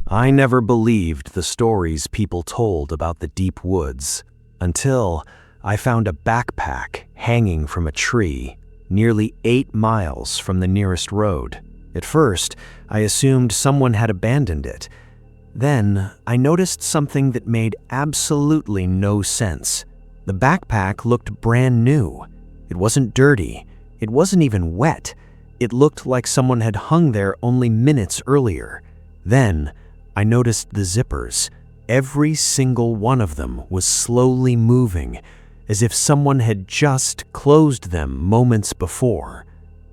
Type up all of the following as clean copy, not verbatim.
I never believed the stories people told about the deep woods until I found a backpack hanging from a tree nearly 8 miles from the nearest road. At first, I assumed someone had abandoned it. Then, I noticed something that made absolutely no sense. The backpack looked brand new. It wasn't dirty. It wasn't even wet. It looked like someone had hung there only minutes earlier. Then, I noticed the zippers. Every single one of them was slowly moving, as if someone had just closed them moments before.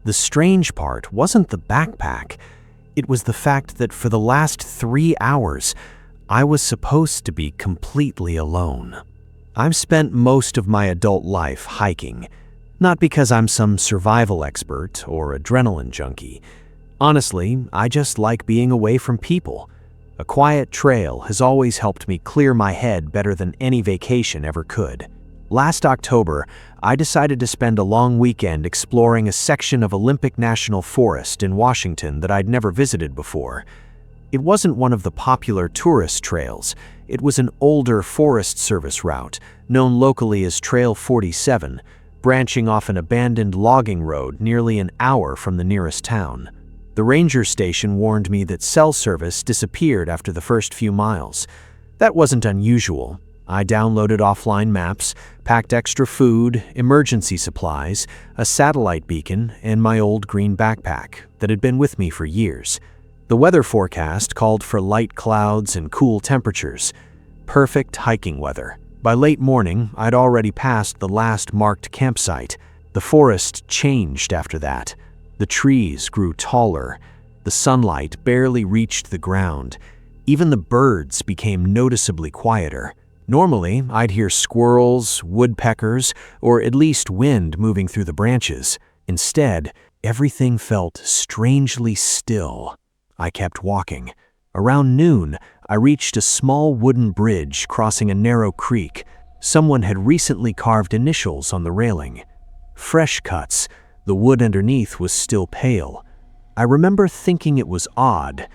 The strange part wasn't the backpack. It was the fact that for the last 3 hours, I was supposed to be completely alone. I've spent most of my adult life hiking, not because I'm some survival expert or adrenaline junkie. Honestly, I just like being away from people. A quiet trail has always helped me clear my head better than any vacation ever could. Last October, I decided to spend a long weekend exploring a section of Olympic National Forest in Washington that I'd never visited before. It wasn't one of the popular tourist trails. It was an older Forest Service route, known locally as Trail 47, branching off an abandoned logging road nearly an hour from the nearest town. The ranger station warned me that cell service disappeared after the first few miles. That wasn't unusual. I downloaded offline maps, packed extra food, emergency supplies, a satellite beacon, and my old green backpack that had been with me for years. The weather forecast called for light clouds and cool temperatures. Perfect hiking weather. By late morning, I'd already passed the last marked campsite. The forest changed after that. The trees grew taller. The sunlight barely reached the ground. Even the birds became noticeably quieter. Normally, I'd hear squirrels, woodpeckers, or at least wind moving through the branches. Instead, everything felt strangely still. I kept walking. Around noon, I reached a small wooden bridge crossing a narrow creek. Someone had recently carved initials on the railing. Fresh cuts. The wood underneath was still pale. I remember thinking it was odd.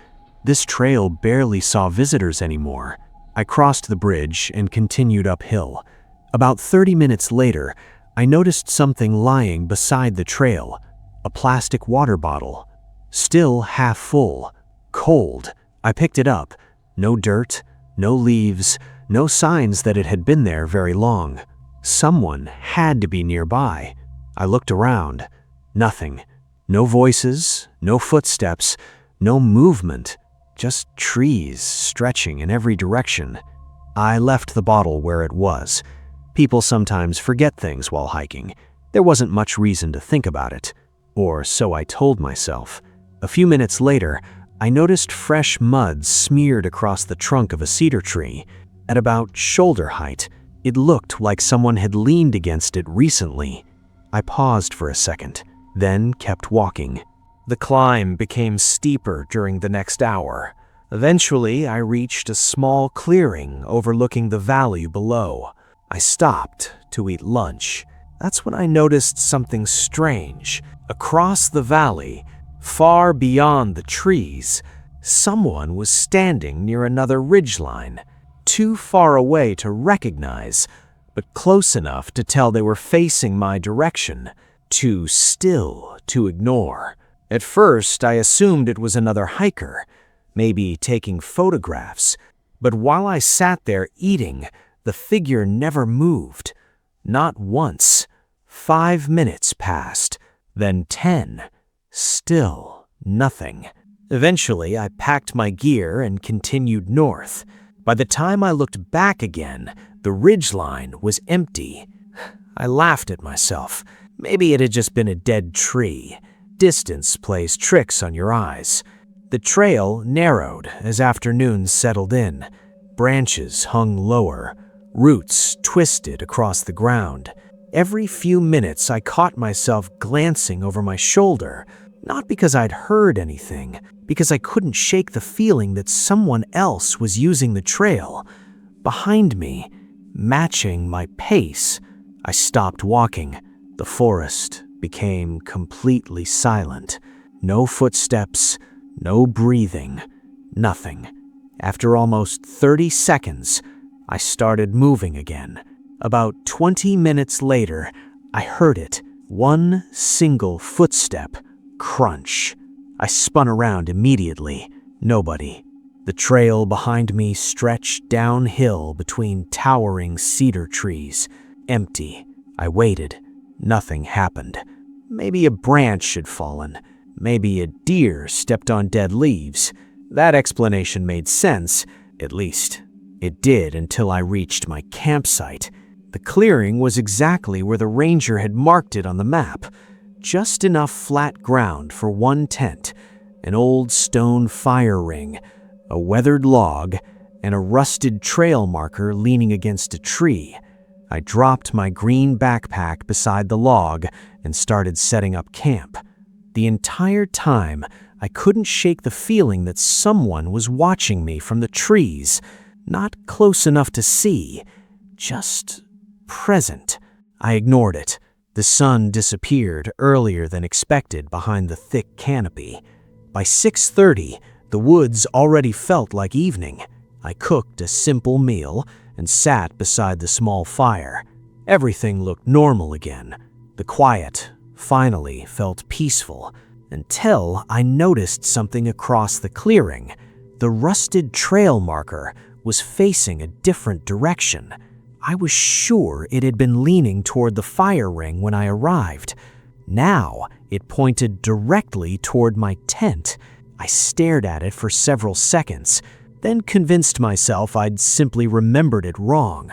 This trail barely saw visitors anymore. I crossed the bridge and continued uphill. About 30 minutes later, I noticed something lying beside the trail, a plastic water bottle. Still half full, cold. I picked it up. No dirt, no leaves, no signs that it had been there very long. Someone had to be nearby. I looked around. Nothing. No voices, no footsteps, no movement. Just trees stretching in every direction. I left the bottle where it was. People sometimes forget things while hiking. There wasn't much reason to think about it. Or so I told myself. A few minutes later, I noticed fresh mud smeared across the trunk of a cedar tree. At about shoulder height, it looked like someone had leaned against it recently. I paused for a second, then kept walking. The climb became steeper during the next hour. Eventually, I reached a small clearing overlooking the valley below. I stopped to eat lunch. That's when I noticed something strange. Across the valley, far beyond the trees, someone was standing near another ridgeline, too far away to recognize, but close enough to tell they were facing my direction, too still to ignore. At first, I assumed it was another hiker, maybe taking photographs, but while I sat there eating, the figure never moved. Not once. 5 minutes passed, then 10. Still nothing. Eventually, I packed my gear and continued north. By the time I looked back again, the ridgeline was empty. I laughed at myself. Maybe it had just been a dead tree. Distance plays tricks on your eyes. The trail narrowed as afternoon settled in. Branches hung lower. Roots twisted across the ground. Every few minutes, I caught myself glancing over my shoulder, not because I'd heard anything, because I couldn't shake the feeling that someone else was using the trail. Behind me, matching my pace, I stopped walking. The forest became completely silent. No footsteps, no breathing, nothing. After almost 30 seconds, I started moving again. About 20 minutes later, I heard it. One single footstep. Crunch. I spun around immediately. Nobody. The trail behind me stretched downhill between towering cedar trees. Empty. I waited. Nothing happened. Maybe a branch had fallen. Maybe a deer stepped on dead leaves. That explanation made sense, at least. It did until I reached my campsite. The clearing was exactly where the ranger had marked it on the map. Just enough flat ground for one tent, an old stone fire ring, a weathered log, and a rusted trail marker leaning against a tree. I dropped my green backpack beside the log and started setting up camp. The entire time, I couldn't shake the feeling that someone was watching me from the trees, not close enough to see, just present. I ignored it. The sun disappeared earlier than expected behind the thick canopy. By 6:30, the woods already felt like evening. I cooked a simple meal and sat beside the small fire. Everything looked normal again. The quiet finally felt peaceful until I noticed something across the clearing. The rusted trail marker was facing a different direction. I was sure it had been leaning toward the fire ring when I arrived. Now it pointed directly toward my tent. I stared at it for several seconds, then convinced myself I'd simply remembered it wrong.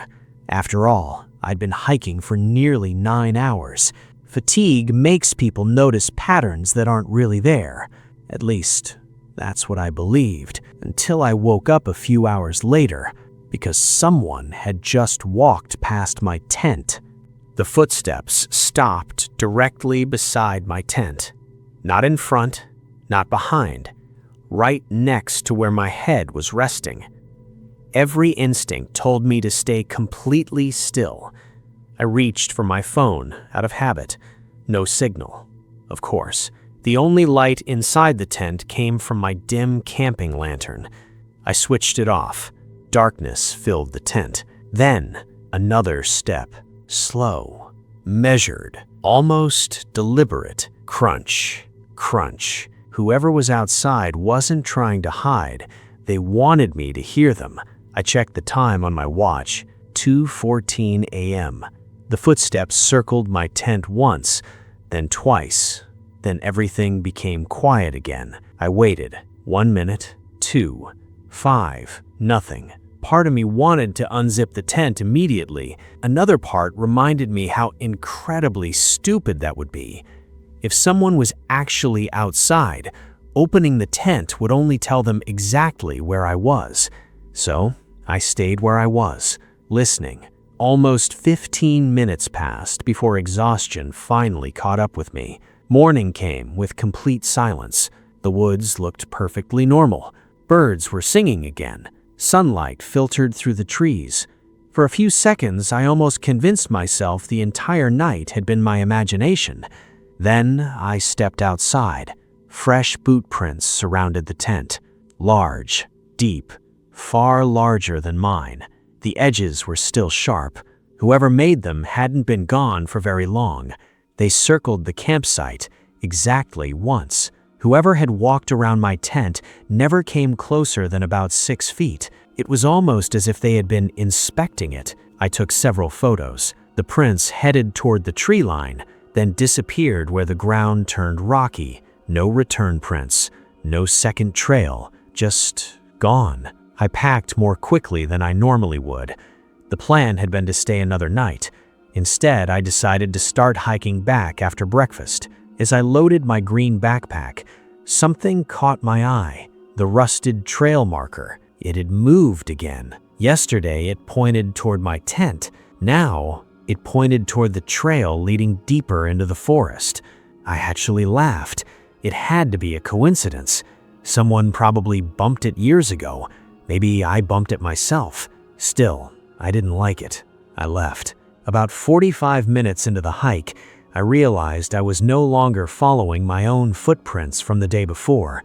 After all, I'd been hiking for nearly 9 hours. Fatigue makes people notice patterns that aren't really there. At least, that's what I believed, until I woke up a few hours later, because someone had just walked past my tent. The footsteps stopped directly beside my tent. Not in front, not behind, right next to where my head was resting. Every instinct told me to stay completely still. I reached for my phone out of habit. No signal, of course. The only light inside the tent came from my dim camping lantern. I switched it off. Darkness filled the tent. Then, another step. Slow, measured, almost deliberate. Crunch, crunch. Whoever was outside wasn't trying to hide. They wanted me to hear them. I checked the time on my watch. 2:14 a.m. The footsteps circled my tent once, then twice. Then everything became quiet again. I waited. 1 minute, 2, 5, nothing. Part of me wanted to unzip the tent immediately. Another part reminded me how incredibly stupid that would be. If someone was actually outside, opening the tent would only tell them exactly where I was. So I stayed where I was, listening. Almost 15 minutes passed before exhaustion finally caught up with me. Morning came with complete silence. The woods looked perfectly normal. Birds were singing again. Sunlight filtered through the trees. For a few seconds, I almost convinced myself the entire night had been my imagination. Then I stepped outside. Fresh boot prints surrounded the tent. Large, deep, far larger than mine. The edges were still sharp. Whoever made them hadn't been gone for very long. They circled the campsite exactly once. Whoever had walked around my tent never came closer than about 6 feet. It was almost as if they had been inspecting it. I took several photos. The prints headed toward the tree line, then disappeared where the ground turned rocky. No return prints, no second trail, just gone. I packed more quickly than I normally would. The plan had been to stay another night. Instead, I decided to start hiking back after breakfast. As I loaded my green backpack, something caught my eye. The rusted trail marker. It had moved again. Yesterday, it pointed toward my tent. Now, it pointed toward the trail leading deeper into the forest. I actually laughed. It had to be a coincidence. Someone probably bumped it years ago. Maybe I bumped it myself. Still, I didn't like it. I left. About 45 minutes into the hike, I realized I was no longer following my own footprints from the day before.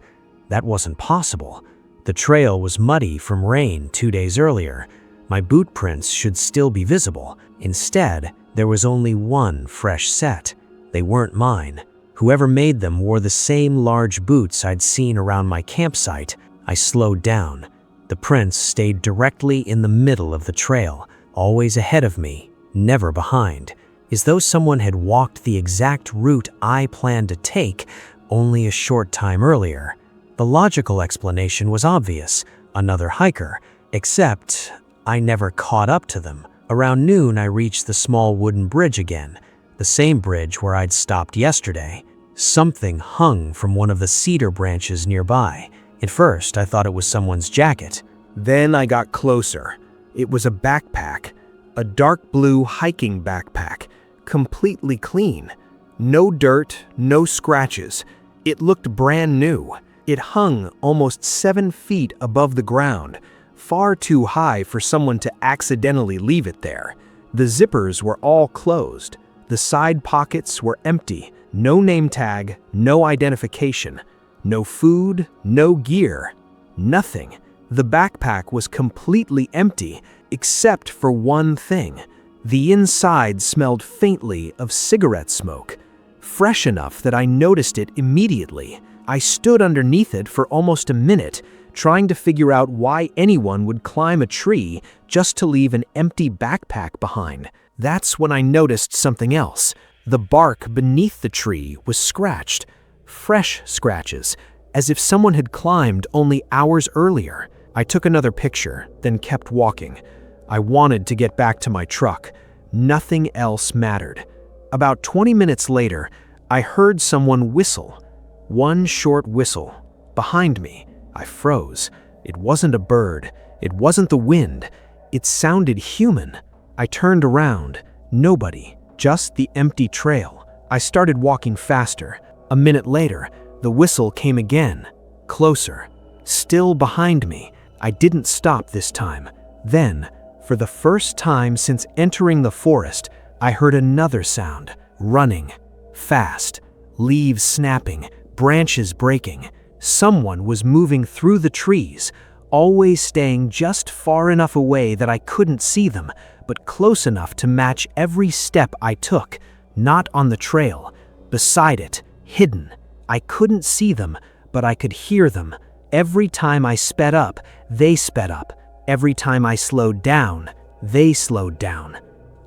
That wasn't possible. The The trail was muddy from rain 2 days earlier. My boot prints should still be visible. Instead, there was only one fresh set. They weren't mine. Whoever made them wore the same large boots I'd seen around my campsite. I slowed down. The prints stayed directly in the middle of the trail, always ahead of me, never behind, as though someone had walked the exact route I planned to take only a short time earlier. The logical explanation was obvious: another hiker, except I never caught up to them. Around noon, I reached the small wooden bridge again, the same bridge where I'd stopped yesterday. Something hung from one of the cedar branches nearby. At first, I thought it was someone's jacket. Then I got closer. It was a backpack, a dark blue hiking backpack, completely clean. No dirt, no scratches. It looked brand new. It hung almost 7 feet above the ground, far too high for someone to accidentally leave it there. The zippers were all closed. The side pockets were empty. No name tag, no identification. No food, no gear, nothing. The backpack was completely empty, except for one thing. The inside smelled faintly of cigarette smoke, fresh enough that I noticed it immediately. I stood underneath it for almost a minute, trying to figure out why anyone would climb a tree just to leave an empty backpack behind. That's when I noticed something else. The bark beneath the tree was scratched. Fresh scratches, as if someone had climbed only hours earlier. I took another picture, then kept walking. I wanted to get back to my truck. Nothing else mattered. About 20 minutes later, I heard someone whistle. One short whistle. Behind me, I froze. It wasn't a bird. It wasn't the wind. It sounded human. I turned around. Nobody, just the empty trail. I started walking faster. A minute later, the whistle came again, closer, still behind me. I didn't stop this time. Then, for the first time since entering the forest, I heard another sound, running, fast, leaves snapping, branches breaking. Someone was moving through the trees, always staying just far enough away that I couldn't see them, but close enough to match every step I took, not on the trail, beside it. Hidden. I couldn't see them, but I could hear them. Every time I sped up, they sped up. Every time I slowed down, they slowed down.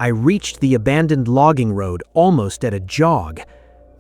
I reached the abandoned logging road almost at a jog.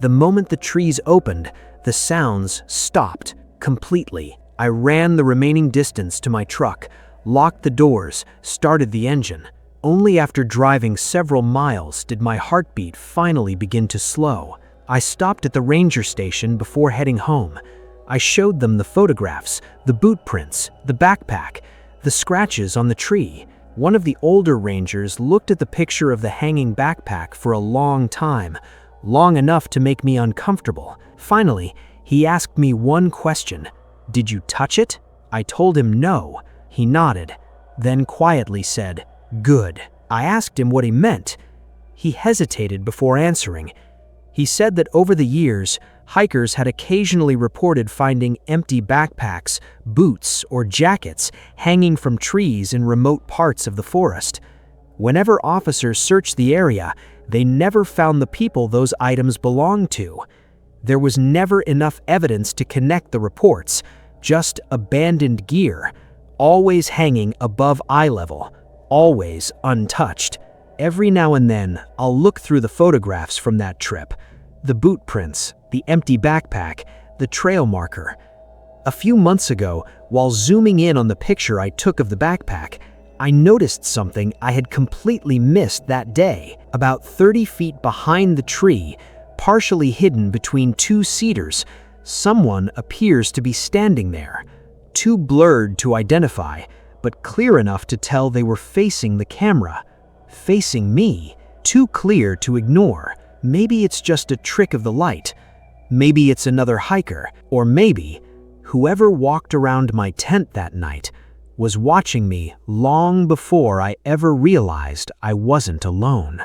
The moment the trees opened, the sounds stopped completely. I ran the remaining distance to my truck, locked the doors, started the engine. Only after driving several miles did my heartbeat finally begin to slow. I stopped at the ranger station before heading home. I showed them the photographs, the boot prints, the backpack, the scratches on the tree. One of the older rangers looked at the picture of the hanging backpack for a long time, long enough to make me uncomfortable. Finally, he asked me one question. "Did you touch it?" I told him no. He nodded, then quietly said, "Good." I asked him what he meant. He hesitated before answering. He said that over the years, hikers had occasionally reported finding empty backpacks, boots, or jackets hanging from trees in remote parts of the forest. Whenever officers searched the area, they never found the people those items belonged to. There was never enough evidence to connect the reports, just abandoned gear, always hanging above eye level, always untouched. Every now and then, I'll look through the photographs from that trip. The boot prints, the empty backpack, the trail marker. A few months ago, while zooming in on the picture I took of the backpack, I noticed something I had completely missed that day. About 30 feet behind the tree, partially hidden between two cedars, someone appears to be standing there. Too blurred to identify, but clear enough to tell they were facing the camera. Facing me, too clear to ignore. Maybe it's just a trick of the light. Maybe it's another hiker. Or maybe whoever walked around my tent that night was watching me long before I ever realized I wasn't alone.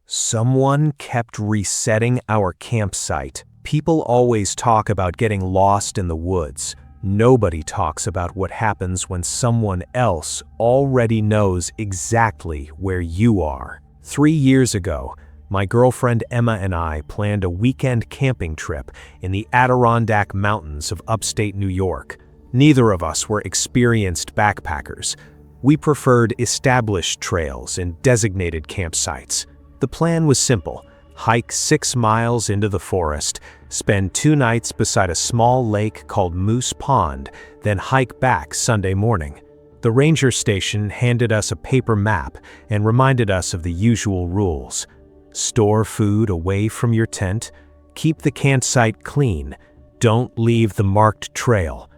Someone kept resetting our campsite. People always talk about getting lost in the woods, Nobody talks about what happens when someone else already knows exactly where you are. 3 years ago, my girlfriend Emma and I planned a weekend camping trip in the Adirondack Mountains of upstate New York. Neither of us were experienced backpackers. We preferred established trails and designated campsites. The plan was simple: hike 6 miles into the forest, spend 2 nights beside a small lake called Moose Pond, then hike back Sunday morning. The ranger station handed us a paper map and reminded us of the usual rules. Store food away from your tent, keep the campsite clean, don't leave the marked trail,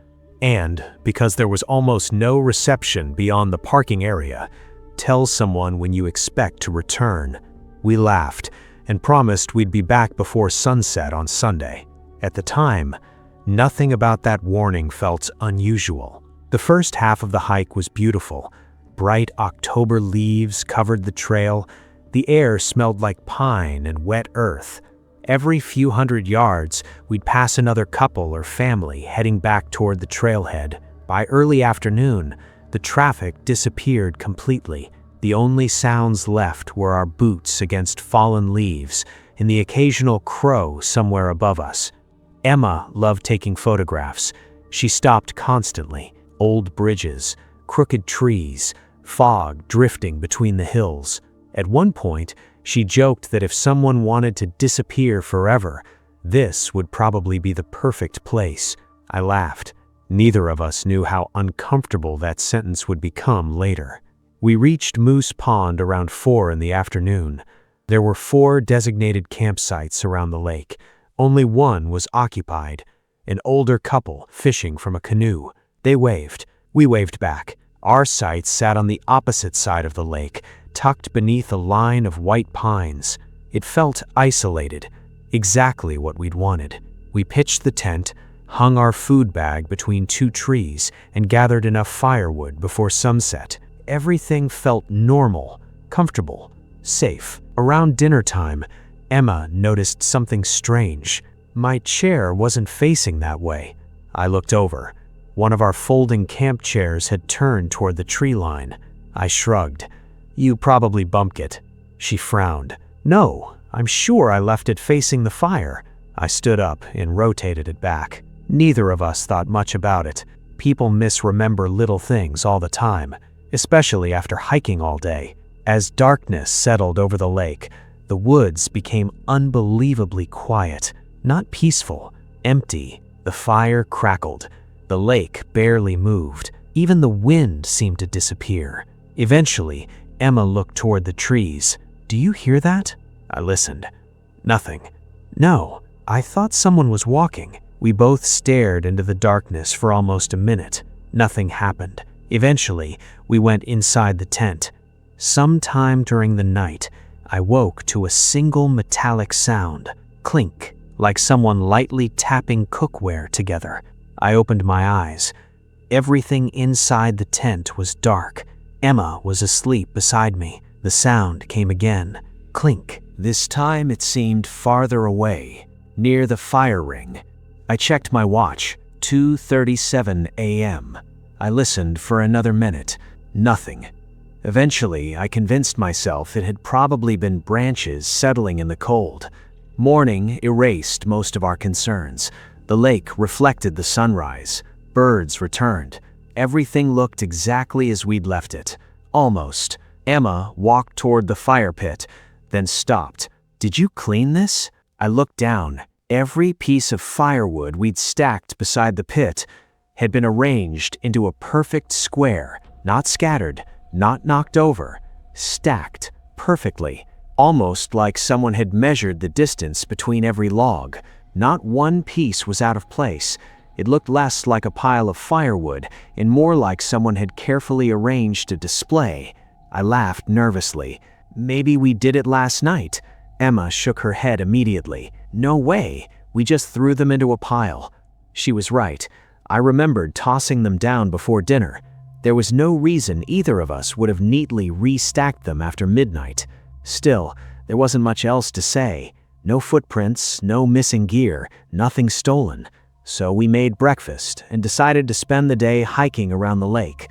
and, because there was almost no reception beyond the parking area, tell someone when you expect to return. We laughed and promised we'd be back before sunset on Sunday. At the time, nothing about that warning felt unusual. The first half of the hike was beautiful. Bright October leaves covered the trail. The air smelled like pine and wet earth. Every few hundred yards, we'd pass another couple or family heading back toward the trailhead. By early afternoon, the traffic disappeared completely. The only sounds left were our boots against fallen leaves and the occasional crow somewhere above us. Emma loved taking photographs. She stopped constantly. Old bridges, crooked trees, fog drifting between the hills. At one point, she joked that if someone wanted to disappear forever, this would probably be the perfect place. I laughed. Neither of us knew how uncomfortable that sentence would become later. We reached Moose Pond around 4 in the afternoon. There were 4 designated campsites around the lake. Only one was occupied. An older couple fishing from a canoe. They waved. We waved back. Our site sat on the opposite side of the lake, tucked beneath a line of white pines. It felt isolated, exactly what we'd wanted. We pitched the tent, hung our food bag between 2 trees, and gathered enough firewood before sunset. Everything felt normal, comfortable, safe. Around dinner time, Emma noticed something strange. My chair wasn't facing that way. I looked over. One of our folding camp chairs had turned toward the tree line. I shrugged. "You probably bumped it." She frowned. "No, I'm sure I left it facing the fire." I stood up and rotated it back. Neither of us thought much about it. People misremember little things all the time, especially after hiking all day. As darkness settled over the lake, the woods became unbelievably quiet. Not peaceful, empty. The fire crackled. The lake barely moved. Even the wind seemed to disappear. Eventually, Emma looked toward the trees. "Do you hear that?" I listened. Nothing. "No, I thought someone was walking." We both stared into the darkness for almost a minute. Nothing happened. Eventually, we went inside the tent. Sometime during the night, I woke to a single metallic sound. Clink, like someone lightly tapping cookware together. I opened my eyes. Everything inside the tent was dark. Emma was asleep beside me. The sound came again. Clink. This time it seemed farther away, near the fire ring. I checked my watch. 2:37 a.m. I listened for another minute. Nothing. Eventually, I convinced myself it had probably been branches settling in the cold. Morning erased most of our concerns. The lake reflected the sunrise. Birds returned. Everything looked exactly as we'd left it. Almost. Emma walked toward the fire pit, then stopped. "Did you clean this?" I looked down. Every piece of firewood we'd stacked beside the pit had been arranged into a perfect square, not scattered, not knocked over, stacked perfectly, almost like someone had measured the distance between every log. Not one piece was out of place. It looked less like a pile of firewood and more like someone had carefully arranged a display. I laughed nervously. "Maybe we did it last night." Emma shook her head immediately. "No way. We just threw them into a pile." She was right. I remembered tossing them down before dinner. There was no reason either of us would have neatly restacked them after midnight. Still, there wasn't much else to say. No footprints, no missing gear, nothing stolen. So we made breakfast and decided to spend the day hiking around the lake.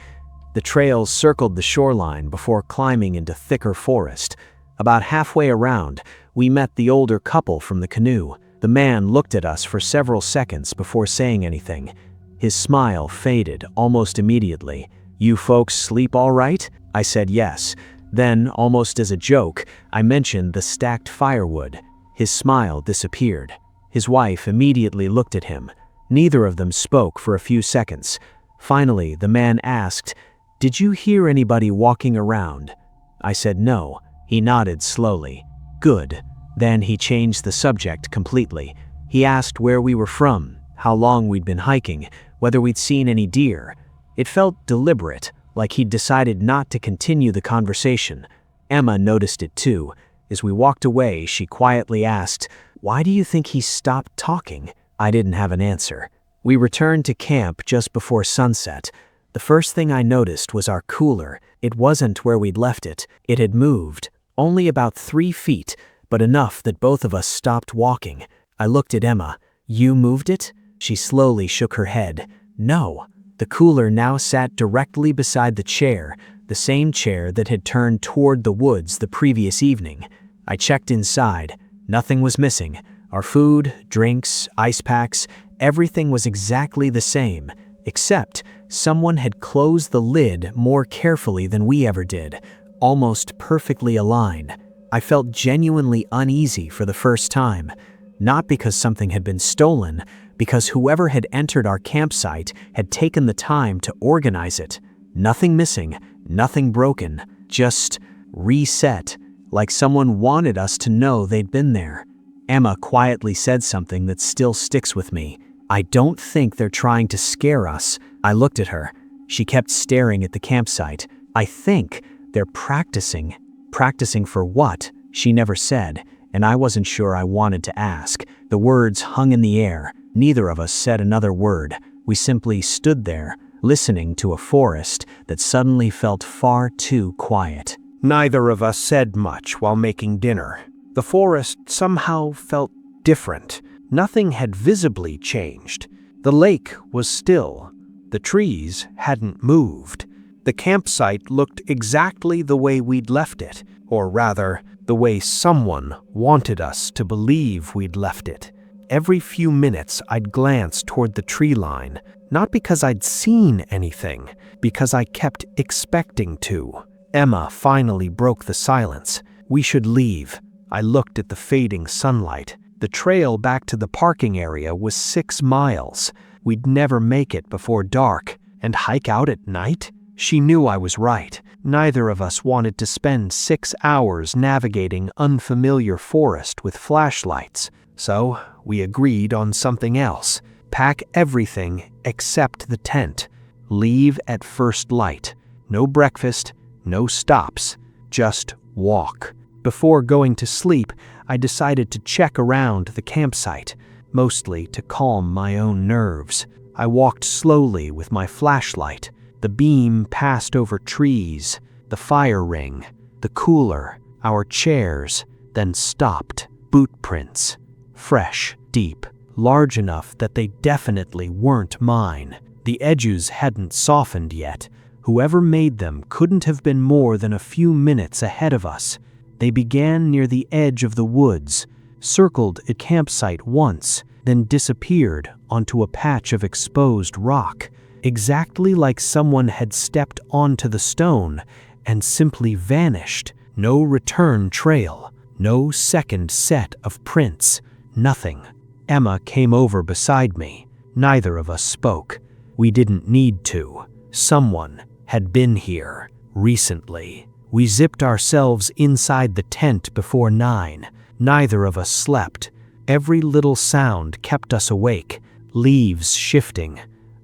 The trails circled the shoreline before climbing into thicker forest. About halfway around, we met the older couple from the canoe. The man looked at us for several seconds before saying anything. His smile faded almost immediately. "You folks sleep all right?" I said yes. Then, almost as a joke, I mentioned the stacked firewood. His smile disappeared. His wife immediately looked at him. Neither of them spoke for a few seconds. Finally, the man asked, "Did you hear anybody walking around?" I said no. He nodded slowly. "Good." Then he changed the subject completely. He asked where we were from, how long we'd been hiking, whether we'd seen any deer. It felt deliberate, like he'd decided not to continue the conversation. Emma noticed it too. As we walked away, she quietly asked, "Why do you think he stopped talking?" I didn't have an answer. We returned to camp just before sunset. The first thing I noticed was our cooler. It wasn't where we'd left it. It had moved, only about 3 feet, but enough that both of us stopped walking. I looked at Emma. "You moved it?" She slowly shook her head. "No." The cooler now sat directly beside the chair, the same chair that had turned toward the woods the previous evening. I checked inside. Nothing was missing. Our food, drinks, ice packs, everything was exactly the same, except someone had closed the lid more carefully than we ever did, almost perfectly aligned. I felt genuinely uneasy for the first time, not because something had been stolen, because whoever had entered our campsite had taken the time to organize it. Nothing missing, nothing broken, just reset, like someone wanted us to know they'd been there. Emma quietly said something that still sticks with me. "I don't think they're trying to scare us." I looked at her. She kept staring at the campsite. "I think they're practicing." Practicing for what? She never said, and I wasn't sure I wanted to ask. The words hung in the air. Neither of us said another word. We simply stood there, listening to a forest that suddenly felt far too quiet. Neither of us said much while making dinner. The forest somehow felt different. Nothing had visibly changed. The lake was still. The trees hadn't moved. The campsite looked exactly the way we'd left it, or rather, the way someone wanted us to believe we'd left it. Every few minutes, I'd glance toward the tree line, not because I'd seen anything, because I kept expecting to. Emma finally broke the silence. "We should leave." I looked at the fading sunlight. The trail back to the parking area was 6 miles. We'd never make it before dark, and hike out at night? She knew I was right. Neither of us wanted to spend 6 hours navigating unfamiliar forest with flashlights. So we agreed on something else. Pack everything except the tent. Leave at first light. No breakfast, no stops. Just walk. Before going to sleep, I decided to check around the campsite, mostly to calm my own nerves. I walked slowly with my flashlight. The beam passed over trees, the fire ring, the cooler, our chairs, then stopped. Boot prints. Fresh, deep, large enough that they definitely weren't mine. The edges hadn't softened yet. Whoever made them couldn't have been more than a few minutes ahead of us. They began near the edge of the woods, circled a campsite once, then disappeared onto a patch of exposed rock, exactly like someone had stepped onto the stone and simply vanished. No return trail, no second set of prints, nothing. Emma came over beside me. Neither of us spoke. We didn't need to. Someone had been here recently. We zipped ourselves inside the tent before 9. Neither of us slept. Every little sound kept us awake. Leaves shifting,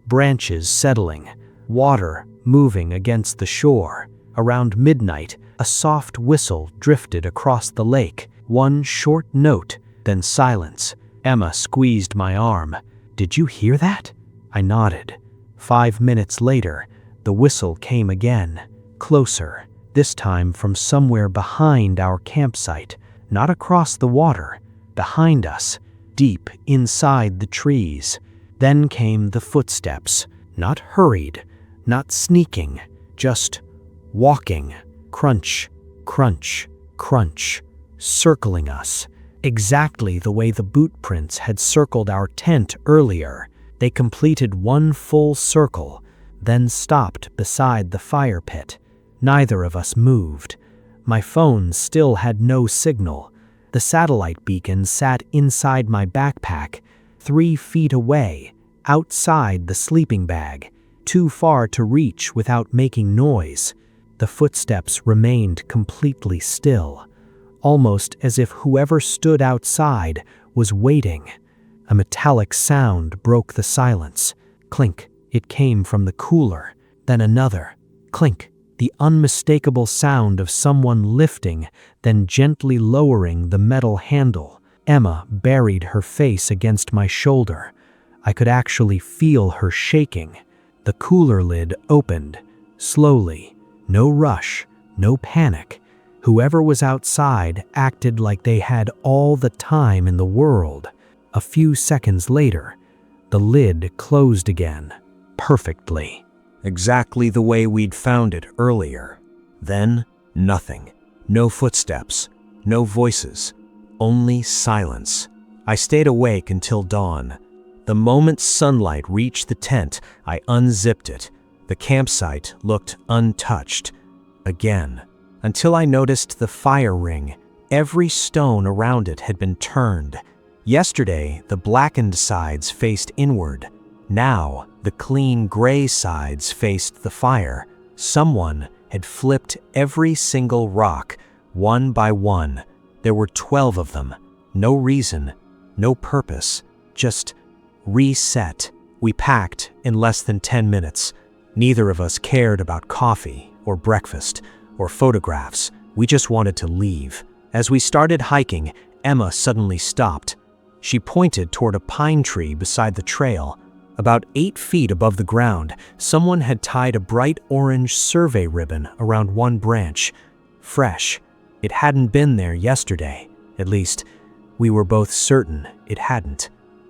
branches settling, water moving against the shore. Around midnight, a soft whistle drifted across the lake. One short note, then silence. Emma squeezed my arm. "Did you hear that?" I nodded. 5 minutes later, the whistle came again, closer, this time from somewhere behind our campsite, not across the water, behind us, deep inside the trees. Then came the footsteps, not hurried, not sneaking, just walking, crunch, crunch, crunch, circling us, exactly the way the boot prints had circled our tent earlier. They completed one full circle, then stopped beside the fire pit. Neither of us moved. My phone still had no signal. The satellite beacon sat inside my backpack, 3 feet away, outside the sleeping bag, too far to reach without making noise. The footsteps remained completely still, almost as if whoever stood outside was waiting. A metallic sound broke the silence. Clink. It came from the cooler. Then another. Clink. The unmistakable sound of someone lifting, then gently lowering the metal handle. Emma buried her face against my shoulder. I could actually feel her shaking. The cooler lid opened, slowly. No rush, no panic. Whoever was outside acted like they had all the time in the world. A few seconds later, the lid closed again, perfectly. Exactly the way we'd found it earlier. Then, nothing. No footsteps, no voices, only silence. I stayed awake until dawn. The moment sunlight reached the tent, I unzipped it. The campsite looked untouched. Again. Until I noticed the fire ring. Every stone around it had been turned. Yesterday, the blackened sides faced inward. Now, the clean gray sides faced the fire. Someone had flipped every single rock, one by one. There were 12 of them. No reason, no purpose, just reset. We packed in less than 10 minutes. Neither of us cared about coffee or breakfast or photographs. We just wanted to leave. As we started hiking, Emma suddenly stopped. She pointed toward a pine tree beside the trail. About 8 feet above the ground, someone had tied a bright orange survey ribbon around one branch. Fresh. It hadn't been there yesterday. At least, we were both certain it hadn't.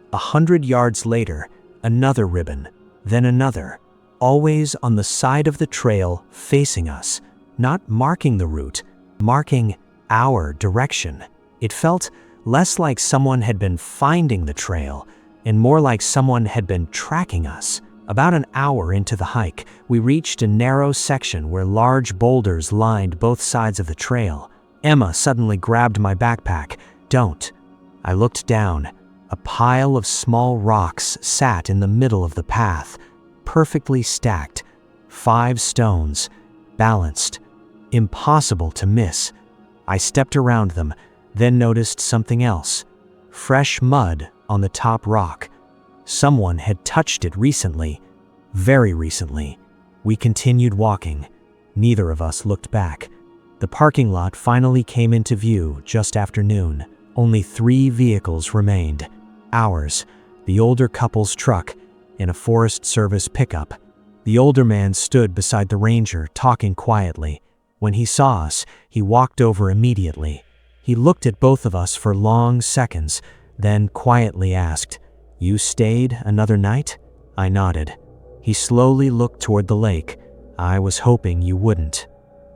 100 yards later, another ribbon, then another, always on the side of the trail facing us, not marking the route, marking our direction. It felt less like someone had been finding the trail and more like someone had been tracking us. About an hour into the hike, we reached a narrow section where large boulders lined both sides of the trail. Emma suddenly grabbed my backpack. "Don't." I looked down. A pile of small rocks sat in the middle of the path, perfectly stacked. 5 stones, balanced, impossible to miss. I stepped around them, then noticed something else. Fresh mud on the top rock. Someone had touched it recently, very recently. We continued walking. Neither of us looked back. The parking lot finally came into view just after noon. Only 3 vehicles remained. Ours, the older couple's truck, and a Forest Service pickup. The older man stood beside the ranger, talking quietly. When he saw us, he walked over immediately. He looked at both of us for long seconds, then quietly asked, "You stayed another night?" I nodded. He slowly looked toward the lake. "I was hoping you wouldn't."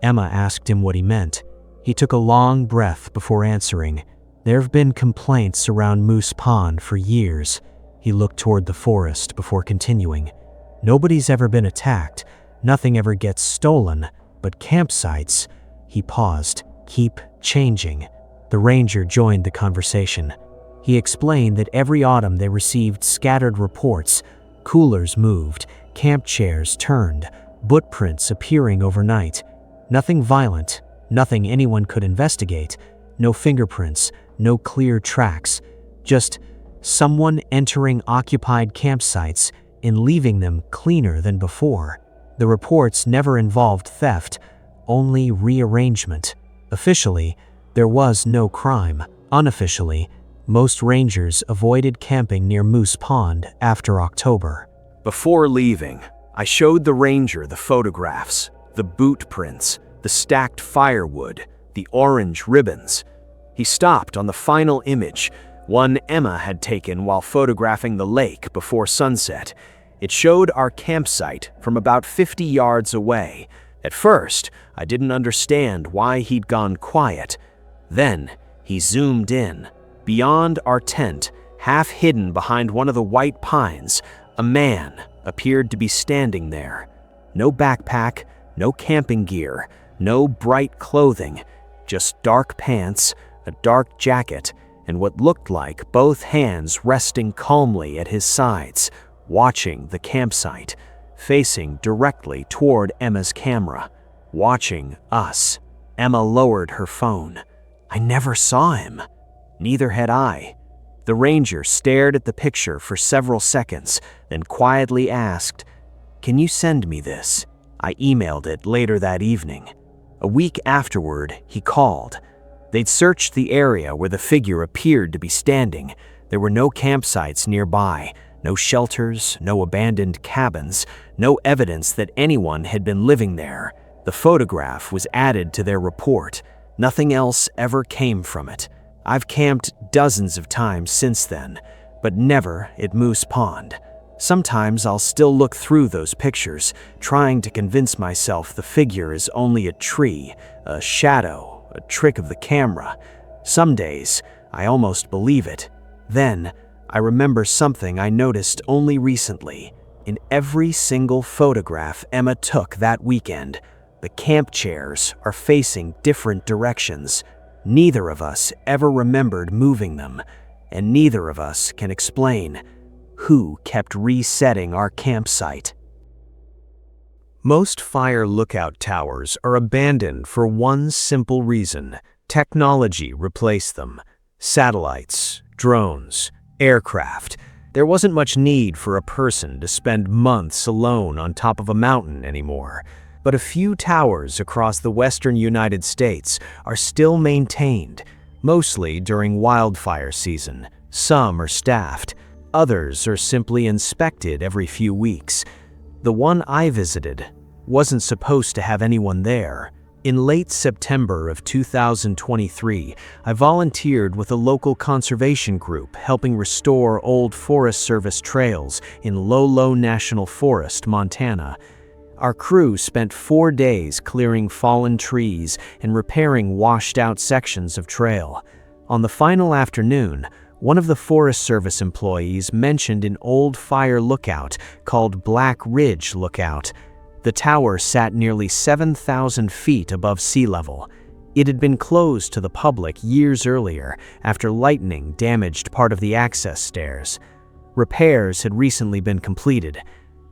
Emma asked him what he meant. He took a long breath before answering. "There have been complaints around Moose Pond for years." He looked toward the forest before continuing. "Nobody's ever been attacked. Nothing ever gets stolen. But campsites," he paused, "keep changing." The ranger joined the conversation. He explained that every autumn they received scattered reports. Coolers moved, camp chairs turned, footprints appearing overnight. Nothing violent, nothing anyone could investigate. No fingerprints, no clear tracks. Just someone entering occupied campsites and leaving them cleaner than before. The reports never involved theft, only rearrangement. Officially, there was no crime. Unofficially, most rangers avoided camping near Moose Pond after October. Before leaving, I showed the ranger the photographs, the boot prints, the stacked firewood, the orange ribbons. He stopped on the final image, One Emma had taken while photographing the lake before sunset. It showed our campsite from about 50 yards away. At first, I didn't understand why he'd gone quiet. Then, he zoomed in. Beyond our tent, half hidden behind one of the white pines, a man appeared to be standing there. No backpack, no camping gear, no bright clothing, just dark pants, a dark jacket, and what looked like both hands resting calmly at his sides, watching the campsite, facing directly toward Emma's camera, watching us. Emma lowered her phone. I never saw him. Neither had I. The ranger stared at the picture for several seconds, then quietly asked, "Can you send me this?" I emailed it later that evening. A week afterward, he called. They'd searched the area where the figure appeared to be standing. There were no campsites nearby, no shelters, no abandoned cabins, no evidence that anyone had been living there. The photograph was added to their report. Nothing else ever came from it. I've camped dozens of times since then, but never at Moose Pond. Sometimes I'll still look through those pictures, trying to convince myself the figure is only a tree, a shadow, a trick of the camera. Some days, I almost believe it. Then, I remember something I noticed only recently. In every single photograph Emma took that weekend, the camp chairs are facing different directions. Neither of us ever remembered moving them, and neither of us can explain who kept resetting our campsite. Most fire lookout towers are abandoned for one simple reason: technology replaced them. Satellites, drones, aircraft. There wasn't much need for a person to spend months alone on top of a mountain anymore. But a few towers across the western United States are still maintained, mostly during wildfire season. Some are staffed. Others are simply inspected every few weeks. The one I visited wasn't supposed to have anyone there. In late September of 2023, I volunteered with a local conservation group helping restore old Forest Service trails in Lolo National Forest, Montana. Our crew spent 4 days clearing fallen trees and repairing washed-out sections of trail. On the final afternoon, one of the Forest Service employees mentioned an old fire lookout called Black Ridge Lookout. The tower sat nearly 7,000 feet above sea level. It had been closed to the public years earlier after lightning damaged part of the access stairs. Repairs had recently been completed.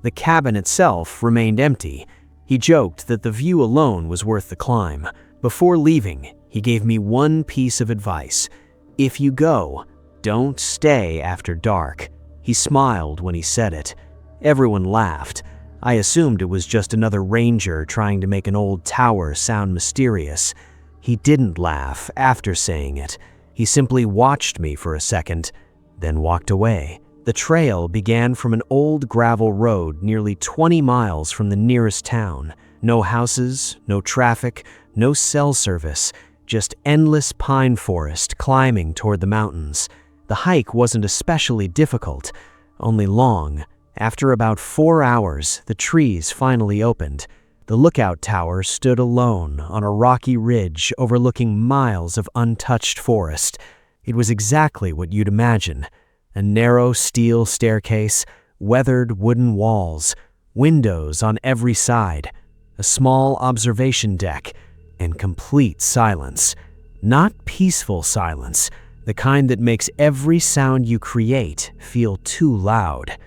The cabin itself remained empty. He joked that the view alone was worth the climb. Before leaving, he gave me one piece of advice. If you go, don't stay after dark. He smiled when he said it. Everyone laughed. I assumed it was just another ranger trying to make an old tower sound mysterious. He didn't laugh after saying it. He simply watched me for a second, then walked away. The trail began from an old gravel road nearly 20 miles from the nearest town. No houses, no traffic, no cell service, just endless pine forest climbing toward the mountains. The hike wasn't especially difficult, only long. After about 4 hours, the trees finally opened. The lookout tower stood alone on a rocky ridge overlooking miles of untouched forest. It was exactly what you'd imagine. A narrow steel staircase, weathered wooden walls, windows on every side, a small observation deck, and complete silence. Not peaceful silence, the kind that makes every sound you create feel too loud.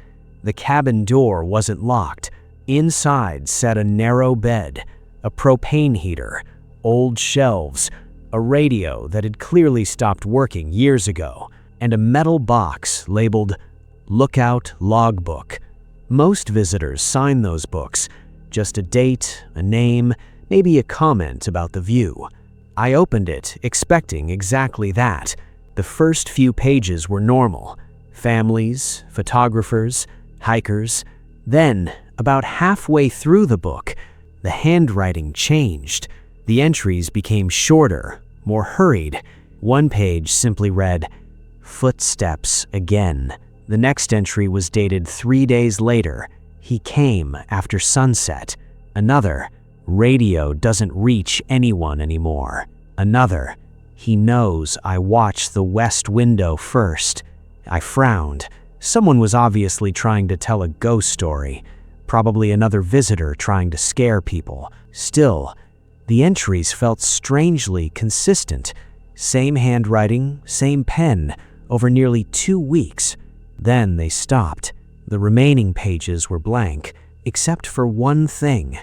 The cabin door wasn't locked. Inside sat a narrow bed, a propane heater, old shelves, a radio that had clearly stopped working years ago, and a metal box labeled Lookout Logbook. Most visitors sign those books, just a date, a name, maybe a comment about the view. I opened it expecting exactly that. The first few pages were normal. Families, photographers, hikers. Then, about halfway through the book, the handwriting changed. The entries became shorter, more hurried. One page simply read, Footsteps again. The next entry was dated 3 days later. He came after sunset. Another, radio doesn't reach anyone anymore. Another, he knows I watched the west window first. I frowned. Someone was obviously trying to tell a ghost story. Probably another visitor trying to scare people. Still, the entries felt strangely consistent. Same handwriting, same pen, over nearly 2 weeks. Then they stopped. The remaining pages were blank, except for one thing.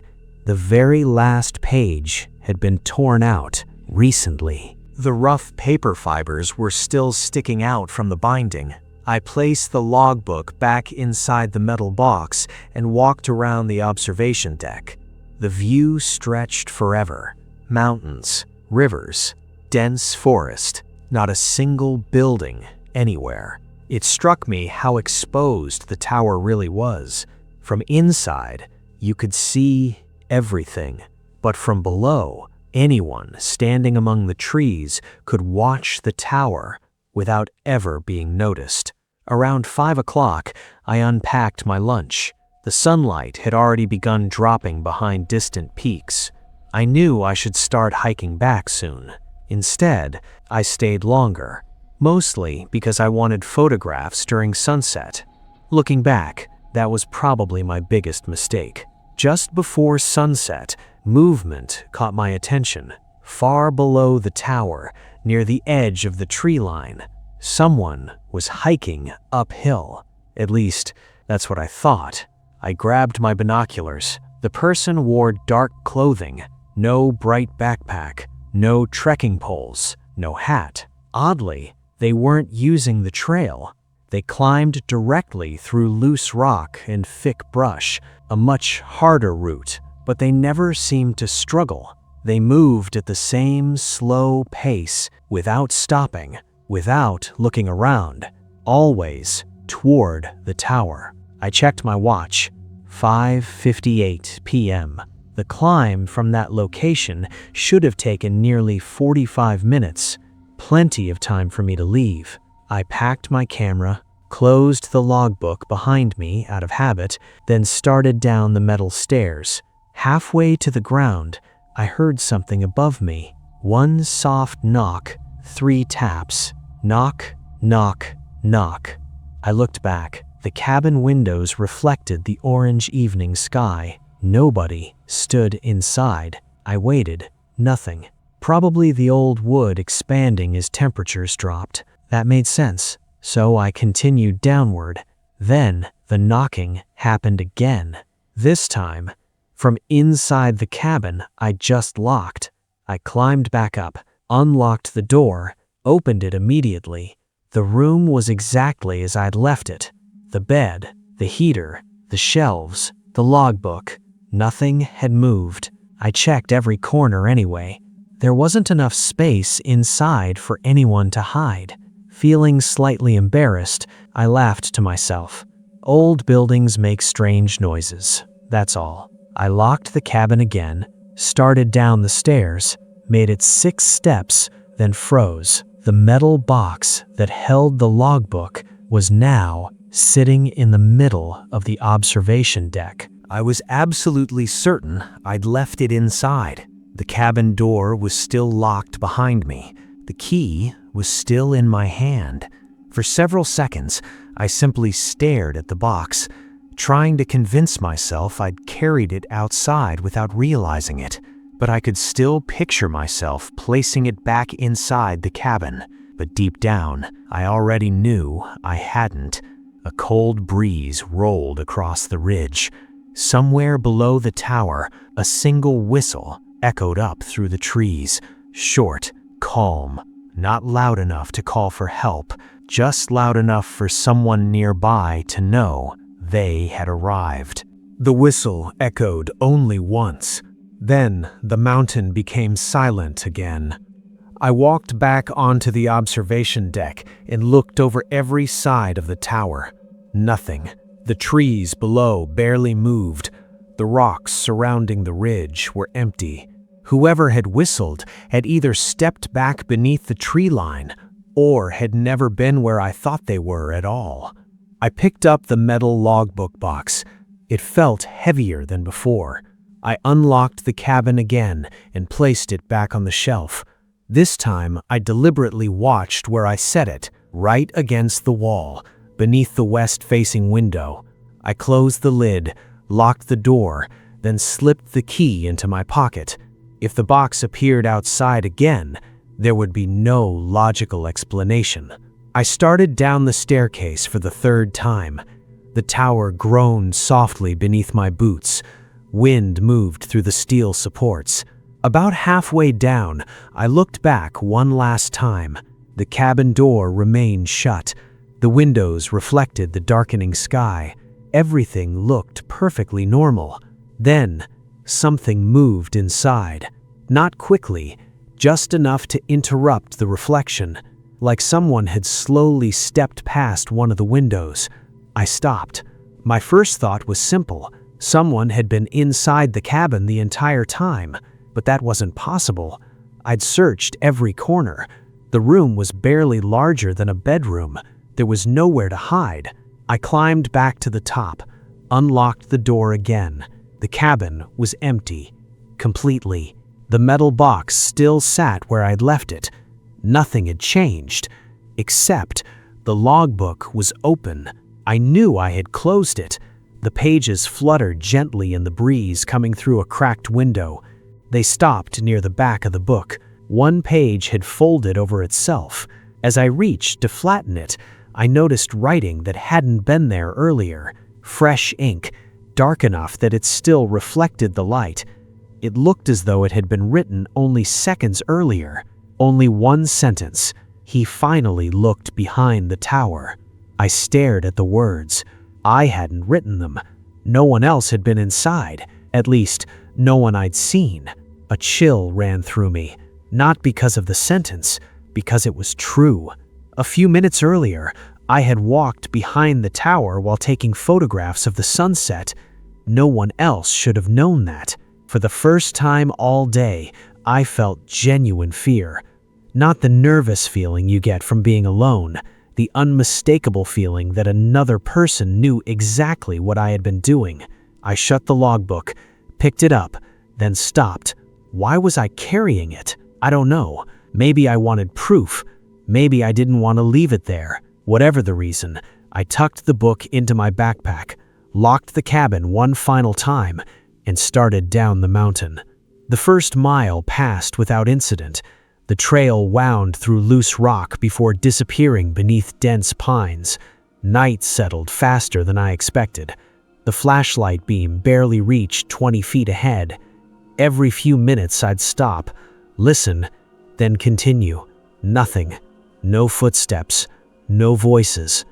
The very last page had been torn out recently. The rough paper fibers were still sticking out from the binding. I placed the logbook back inside the metal box and walked around the observation deck. The view stretched forever. Mountains, rivers, dense forest, not a single building anywhere. It struck me how exposed the tower really was. From inside, you could see everything, but from below, anyone standing among the trees could watch the tower without ever being noticed. Around 5 o'clock, I unpacked my lunch. The sunlight had already begun dropping behind distant peaks. I knew I should start hiking back soon. Instead, I stayed longer, mostly because I wanted photographs during sunset. Looking back, that was probably my biggest mistake. Just before sunset, movement caught my attention. Far below the tower, near the edge of the tree line, someone was hiking uphill. At least, that's what I thought. I grabbed my binoculars. The person wore dark clothing, no bright backpack, no trekking poles, no hat. Oddly, they weren't using the trail. They climbed directly through loose rock and thick brush, a much harder route, but they never seemed to struggle. They moved at the same slow pace, without stopping, without looking around, always toward the tower. I checked my watch. 5:58 p.m. The climb from that location should have taken nearly 45 minutes. Plenty of time for me to leave. I packed my camera, closed the logbook behind me out of habit, then started down the metal stairs. Halfway to the ground, I heard something above me. One soft knock, 3 taps. Knock, knock, knock. I looked back. The cabin windows reflected the orange evening sky. Nobody stood inside. I waited. Nothing. Probably the old wood expanding as temperatures dropped. That made sense. So I continued downward. Then the knocking happened again. This time, from inside the cabin I just locked. I climbed back up, unlocked the door, opened it immediately. The room was exactly as I'd left it. The bed, the heater, the shelves, the logbook. Nothing had moved. I checked every corner anyway. There wasn't enough space inside for anyone to hide. Feeling slightly embarrassed, I laughed to myself. Old buildings make strange noises. That's all. I locked the cabin again, started down the stairs, made it 6 steps, then froze. The metal box that held the logbook was now sitting in the middle of the observation deck. I was absolutely certain I'd left it inside. The cabin door was still locked behind me. The key was still in my hand. For several seconds, I simply stared at the box, trying to convince myself I'd carried it outside without realizing it. But I could still picture myself placing it back inside the cabin. But deep down, I already knew I hadn't. A cold breeze rolled across the ridge. Somewhere below the tower, a single whistle echoed up through the trees. Short, calm, not loud enough to call for help, just loud enough for someone nearby to know they had arrived. The whistle echoed only once. Then the mountain became silent again. I walked back onto the observation deck and looked over every side of the tower. Nothing. The trees below barely moved. The rocks surrounding the ridge were empty. Whoever had whistled had either stepped back beneath the tree line or had never been where I thought they were at all. I picked up the metal logbook box. It felt heavier than before. I unlocked the cabin again and placed it back on the shelf. This time, I deliberately watched where I set it, right against the wall, beneath the west-facing window. I closed the lid, locked the door, then slipped the key into my pocket. If the box appeared outside again, there would be no logical explanation. I started down the staircase for the third time. The tower groaned softly beneath my boots. Wind moved through the steel supports. About halfway down, I looked back one last time. The cabin door remained shut. The windows reflected the darkening sky. Everything looked perfectly normal. Then, something moved inside. Not quickly, just enough to interrupt the reflection. Like someone had slowly stepped past one of the windows. I stopped. My first thought was simple. Someone had been inside the cabin the entire time, but that wasn't possible. I'd searched every corner. The room was barely larger than a bedroom. There was nowhere to hide. I climbed back to the top, unlocked the door again. The cabin was empty. Completely. The metal box still sat where I'd left it. Nothing had changed, except the logbook was open. I knew I had closed it. The pages fluttered gently in the breeze coming through a cracked window. They stopped near the back of the book. One page had folded over itself. As I reached to flatten it, I noticed writing that hadn't been there earlier. Fresh ink, dark enough that it still reflected the light. It looked as though it had been written only seconds earlier. Only one sentence. He finally looked behind the tower. I stared at the words. I hadn't written them. No one else had been inside. At least, no one I'd seen. A chill ran through me. Not because of the sentence, because it was true. A few minutes earlier, I had walked behind the tower while taking photographs of the sunset. No one else should have known that. For the first time all day, I felt genuine fear. Not the nervous feeling you get from being alone, the unmistakable feeling that another person knew exactly what I had been doing. I shut the logbook, picked it up, then stopped. Why was I carrying it? I don't know. Maybe I wanted proof. Maybe I didn't want to leave it there. Whatever the reason, I tucked the book into my backpack, locked the cabin one final time, and started down the mountain. The first mile passed without incident. The trail wound through loose rock before disappearing beneath dense pines. Night settled faster than I expected. The flashlight beam barely reached 20 feet ahead. Every few minutes I'd stop, listen, then continue. Nothing. No footsteps. No voices.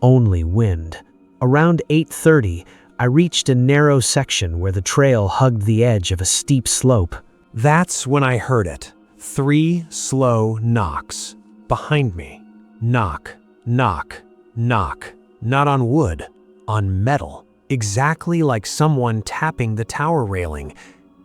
Only wind. Around 8:30, I reached a narrow section where the trail hugged the edge of a steep slope. That's when I heard it. 3 slow knocks. Behind me. Knock, knock, knock. Not on wood, on metal. Exactly like someone tapping the tower railing.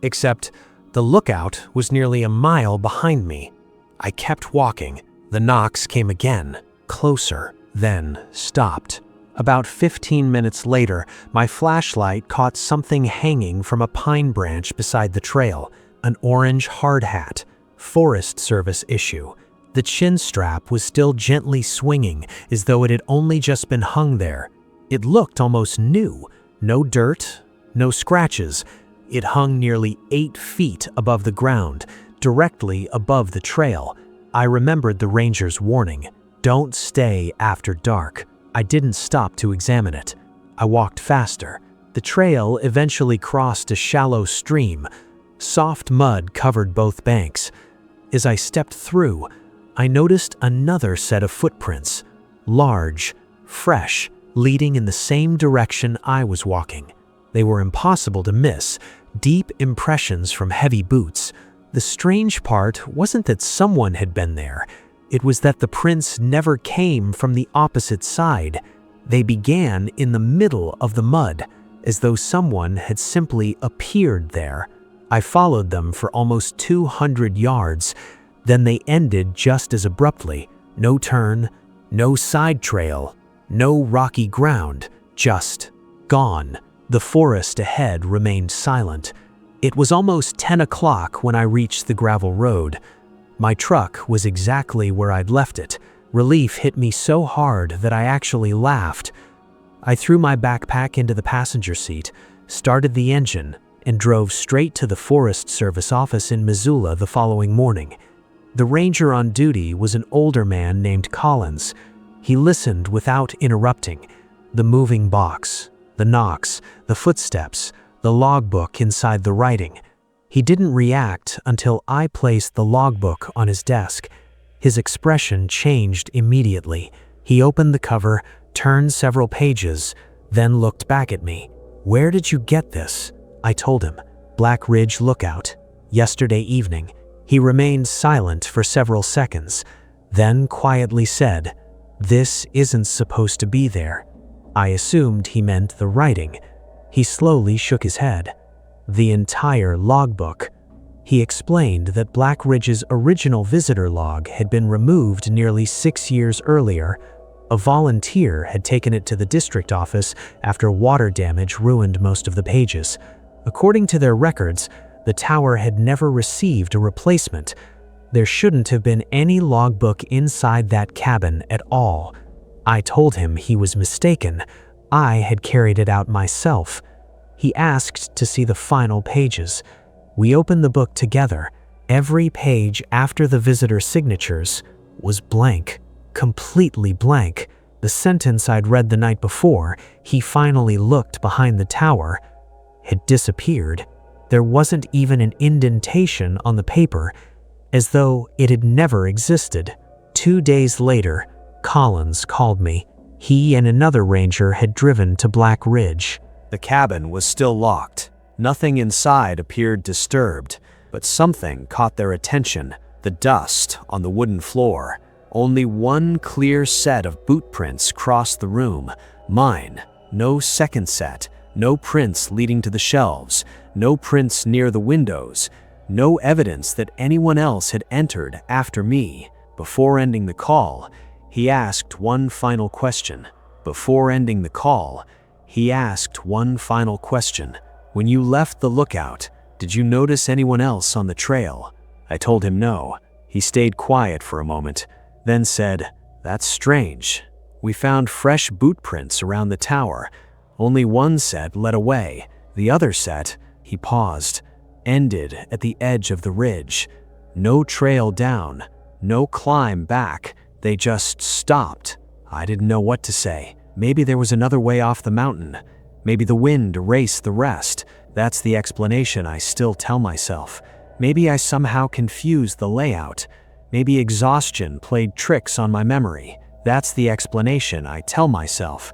Except the lookout was nearly a mile behind me. I kept walking. The knocks came again, closer, then stopped. About 15 minutes later, my flashlight caught something hanging from a pine branch beside the trail. An orange hard hat, Forest Service issue. The chin strap was still gently swinging, as though it had only just been hung there. It looked almost new. No dirt, no scratches. It hung nearly 8 feet above the ground, directly above the trail. I remembered the ranger's warning, don't stay after dark. I didn't stop to examine it. I walked faster. The trail eventually crossed a shallow stream. Soft mud covered both banks. As I stepped through, I noticed another set of footprints, large, fresh, leading in the same direction I was walking. They were impossible to miss, deep impressions from heavy boots. The strange part wasn't that someone had been there. It was that the prints never came from the opposite side. They began in the middle of the mud, as though someone had simply appeared there. I followed them for almost 200 yards. Then they ended just as abruptly. No turn, no side trail, no rocky ground, just gone. The forest ahead remained silent. It was almost 10 o'clock when I reached the gravel road. My truck was exactly where I'd left it. Relief hit me so hard that I actually laughed. I threw my backpack into the passenger seat, started the engine, and drove straight to the Forest Service office in Missoula the following morning. The ranger on duty was an older man named Collins. He listened without interrupting. The moving box, the knocks, the footsteps, the logbook inside the writing. He didn't react until I placed the logbook on his desk. His expression changed immediately. He opened the cover, turned several pages, then looked back at me. "Where did you get this?" I told him. "Black Ridge Lookout. Yesterday evening." He remained silent for several seconds, then quietly said, "This isn't supposed to be there." I assumed he meant the writing. He slowly shook his head. "The entire logbook." He explained that Black Ridge's original visitor log had been removed nearly 6 years earlier. A volunteer had taken it to the district office after water damage ruined most of the pages. According to their records, the tower had never received a replacement. There shouldn't have been any logbook inside that cabin at all. I told him he was mistaken. I had carried it out myself. He asked to see the final pages. We opened the book together. Every page after the visitor signatures was blank, completely blank. The sentence I'd read the night before, "He finally looked behind the tower," had disappeared. There wasn't even an indentation on the paper, as though it had never existed. 2 days later, Collins called me. He and another ranger had driven to Black Ridge. The cabin was still locked. Nothing inside appeared disturbed, but something caught their attention: the dust on the wooden floor. Only one clear set of boot prints crossed the room, mine. No second set, no prints leading to the shelves, no prints near the windows, no evidence that anyone else had entered after me. Before ending the call, he asked one final question. "When you left the lookout, did you notice anyone else on the trail?" I told him no. He stayed quiet for a moment, then said, "That's strange. We found fresh boot prints around the tower. Only one set led away. The other set," he paused, "ended at the edge of the ridge. No trail down, no climb back. They just stopped." I didn't know what to say. Maybe there was another way off the mountain. Maybe the wind erased the rest. That's the explanation I still tell myself. Maybe I somehow confused the layout. Maybe exhaustion played tricks on my memory. That's the explanation I tell myself.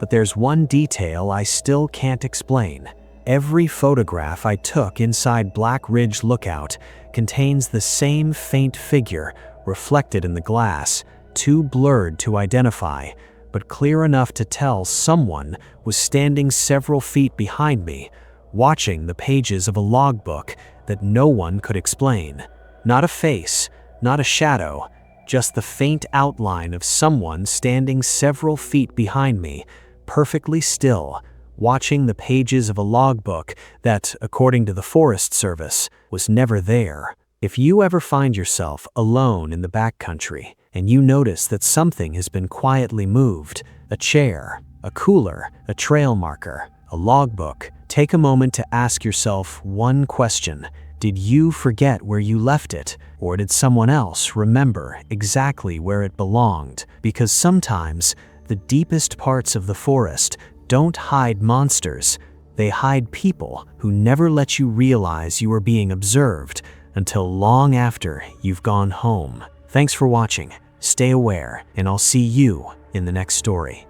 But there's one detail I still can't explain. Every photograph I took inside Black Ridge Lookout contains the same faint figure reflected in the glass, too blurred to identify, but clear enough to tell someone was standing several feet behind me, watching the pages of a logbook that no one could explain. Not a face, not a shadow, just the faint outline of someone standing several feet behind me, perfectly still, watching the pages of a logbook that, according to the Forest Service, was never there. If you ever find yourself alone in the backcountry and you notice that something has been quietly moved, a chair, a cooler, a trail marker, a logbook, take a moment to ask yourself one question. Did you forget where you left it, or did someone else remember exactly where it belonged? Because sometimes the deepest parts of the forest don't hide monsters. They hide people who never let you realize you are being observed until long after you've gone home. Thanks for watching. Stay aware, and I'll see you in the next story.